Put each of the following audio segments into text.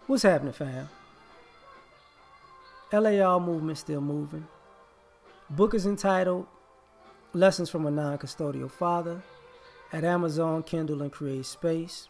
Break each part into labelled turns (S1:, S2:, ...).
S1: What's happening, fam? L.A.R movement still moving. Book is entitled Lessons from a Non-Custodial Father at Amazon, Kindle, and Create Space.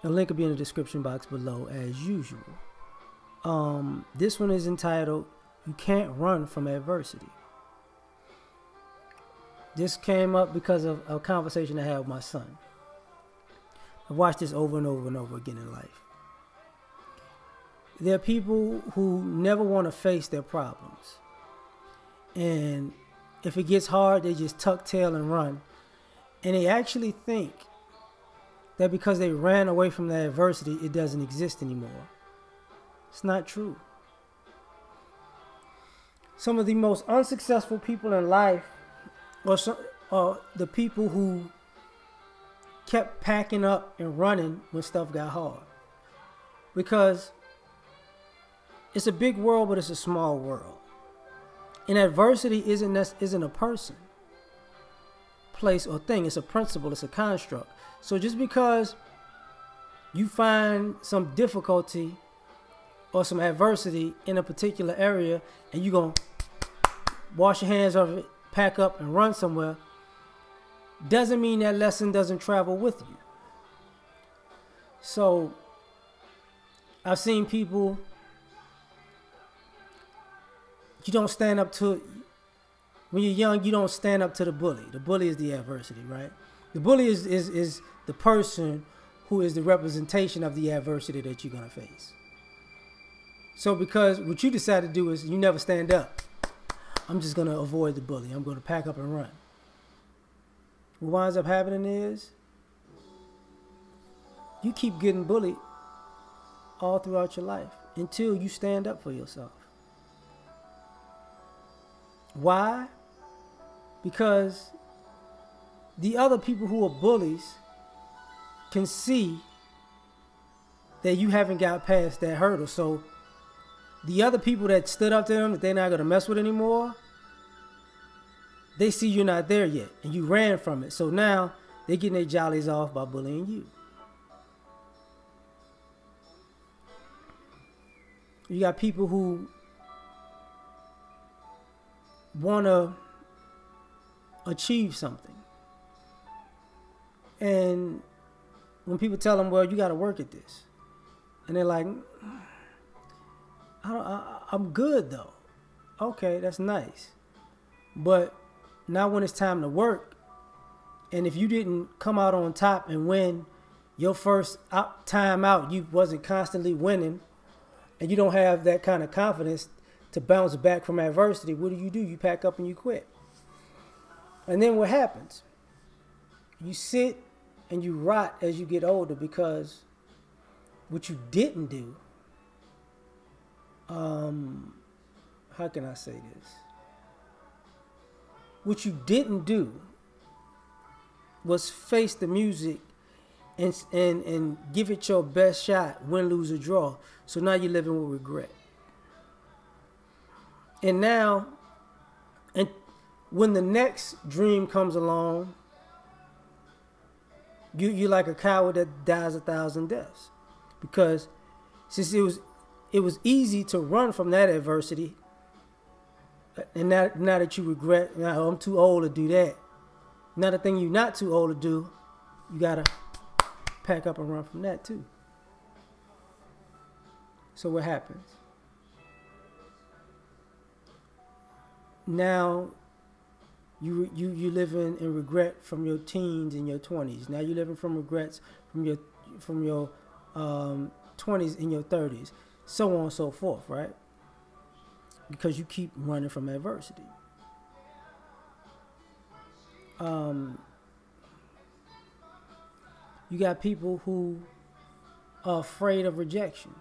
S1: The link will be in the description box below as usual. This one is entitled You Can't Run from Adversity. This came up because of a conversation I had with my son. I've watched this over and over and over again in life. There are people who never want to face their problems. And if it gets hard, they just tuck tail and run. And they actually think that because they ran away from the adversity, it doesn't exist anymore. It's not true. Some of the most unsuccessful people in life are the people who kept packing up and running when stuff got hard. Because it's a big world, but it's a small world. And adversity isn't a person, place, or thing. It's a principle. It's a construct. So just because you find some difficulty or some adversity in a particular area and you're going to wash your hands of it, pack up, and run somewhere, doesn't mean that lesson doesn't travel with you. So I've seen people, you don't stand up to, when you're young, you don't stand up to the bully. The bully is the adversity, right? The bully is the person who is the representation of the adversity that you're going to face. So because what you decide to do is you never stand up. I'm just going to avoid the bully. I'm going to pack up and run. What winds up happening is you keep getting bullied all throughout your life until you stand up for yourself. Why? Because the other people who are bullies can see that you haven't got past that hurdle. So the other people that stood up to them that they're not going to mess with anymore, they see you're not there yet and you ran from it. So now they're getting their jollies off by bullying you. You got people who want to achieve something. And when people tell them, well, you got to work at this. And they're like, I'm good though. Okay, that's nice. But now when it's time to work, and if you didn't come out on top and win your first time out, you wasn't constantly winning, and you don't have that kind of confidence to bounce back from adversity, what do? You pack up and you quit. And then what happens? You sit and you rot as you get older because what you didn't do, how can I say this? What you didn't do was face the music and give it your best shot, win, lose, or draw. So now you're living with regret. And now, and when the next dream comes along, you're like a coward that dies 1,000 deaths. Because since it was easy to run from that adversity, and now that you regret, now I'm too old to do that. Now the thing you're not too old to do, you gotta pack up and run from that too. So what happens? Now you living in regret from your teens and your 20s. Now you're living from regrets from your 20s and your 30s, so on and so forth, right? Because you keep running from adversity. You got people who are afraid of rejection.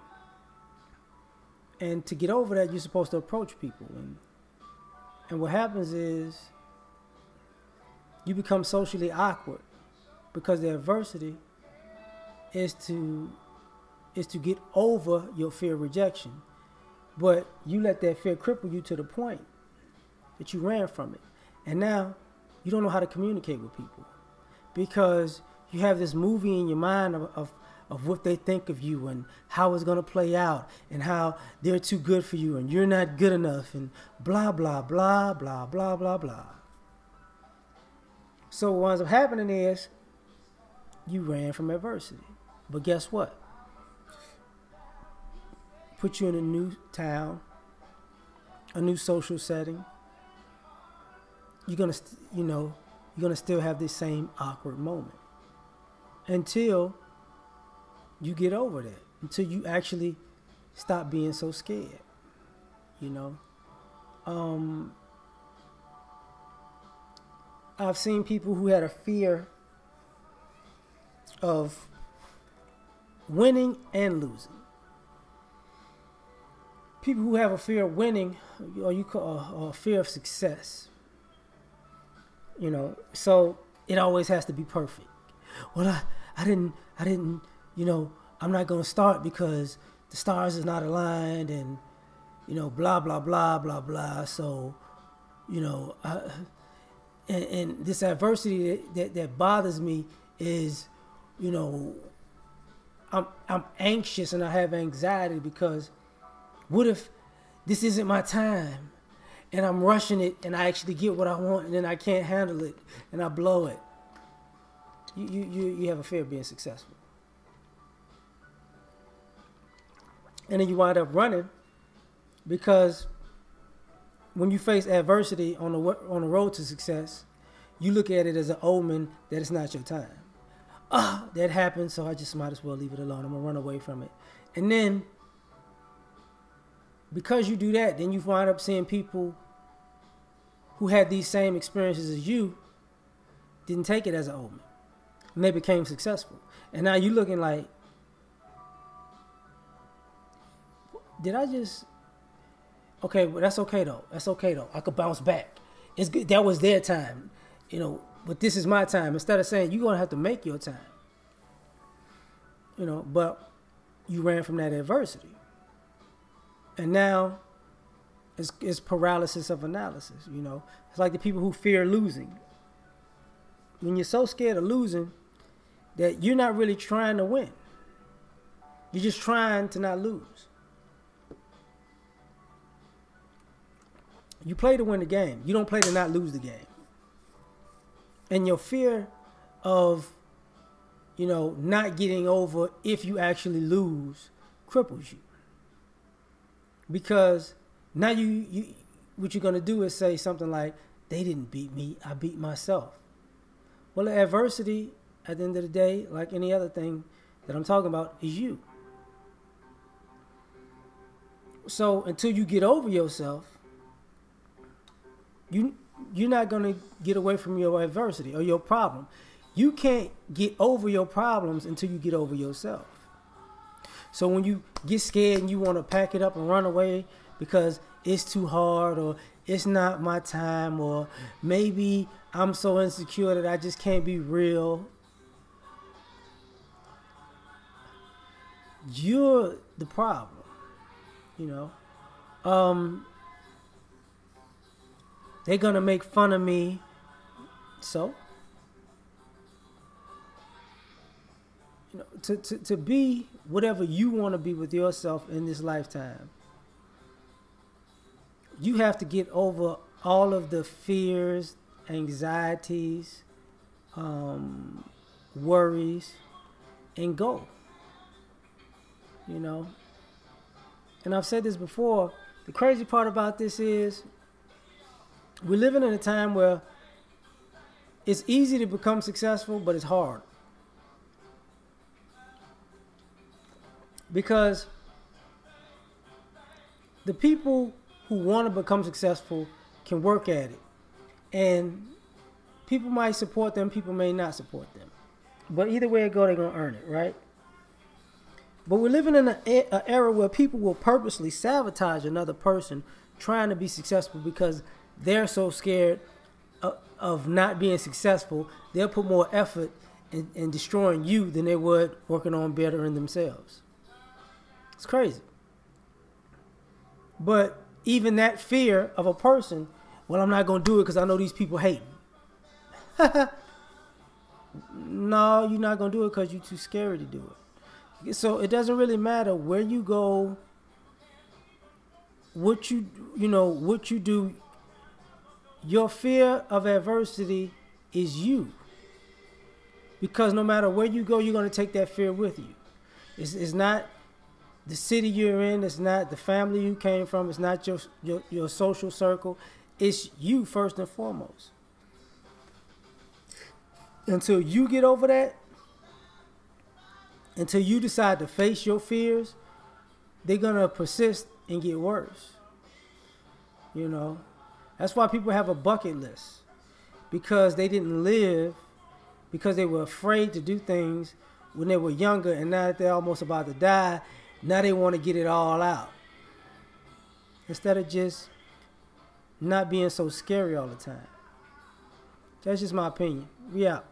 S1: And to get over that, you're supposed to approach people. And what happens is you become socially awkward because the adversity is to get over your fear of rejection. But you let that fear cripple you to the point that you ran from it. And now you don't know how to communicate with people because you have this movie in your mind of of what they think of you and how it's going to play out and how they're too good for you and you're not good enough and blah, blah, blah, blah, blah, blah, blah. So what winds up happening is you ran from adversity. But guess what? Put you in a new town, a new social setting. You're gonna, you're gonna still have this same awkward moment until you get over that. Until you actually stop being so scared. I've seen people who had a fear of winning and losing. People who have a fear of winning, or you call a fear of success. So it always has to be perfect. Well, I didn't, I'm not going to start because the stars is not aligned and, blah, blah, blah, blah, blah. So, and this adversity that bothers me is, I'm anxious and I have anxiety because what if this isn't my time and I'm rushing it and I actually get what I want and then I can't handle it and I blow it? You have a fear of being successful. And then you wind up running because when you face adversity on the road to success, you look at it as an omen that it's not your time. That happened, so I just might as well leave it alone. I'm going to run away from it. And then, because you do that, then you wind up seeing people who had these same experiences as you didn't take it as an omen. And they became successful. And now you're looking like, did I just... Okay, well, that's okay though. I could bounce back. It's good. That was their time, but this is my time. Instead of saying, you're going to have to make your time. But you ran from that adversity. And now it's paralysis of analysis, It's like the people who fear losing. When you're so scared of losing that you're not really trying to win. You're just trying to not lose. You play to win the game. You don't play to not lose the game. And your fear of, not getting over if you actually lose cripples you. Because now you what you're going to do is say something like, they didn't beat me, I beat myself. Well, the adversity, at the end of the day, like any other thing that I'm talking about, is you. So until you get over yourself, you're not going to get away from your adversity or your problem. You can't get over your problems until you get over yourself. So when you get scared and you want to pack it up and run away because it's too hard or it's not my time or maybe I'm so insecure that I just can't be real, you're the problem, They're going to make fun of me. So, to be whatever you want to be with yourself in this lifetime, you have to get over all of the fears, anxieties, worries, and go. And I've said this before, the crazy part about this is, we're living in a time where it's easy to become successful, but it's hard. Because the people who want to become successful can work at it. And people might support them, people may not support them. But either way it goes, they're going to earn it, right? But we're living in an era where people will purposely sabotage another person trying to be successful because they're so scared of not being successful, they'll put more effort in destroying you than they would working on bettering themselves. It's crazy. But even that fear of a person, well, I'm not going to do it because I know these people hate me. No, you're not going to do it because you're too scared to do it. So it doesn't really matter where you go, what what you do. Your fear of adversity is you, because no matter where you go, you're going to take that fear with you. It's not the city you're in. It's not the family you came from. It's not your social circle. It's you first and foremost. Until you get over that, until you decide to face your fears, they're going to persist and get worse. You know, that's why people have a bucket list, because they didn't live, because they were afraid to do things when they were younger, and now that they're almost about to die, now they want to get it all out. Instead of just not being so scary all the time. That's just my opinion. We out.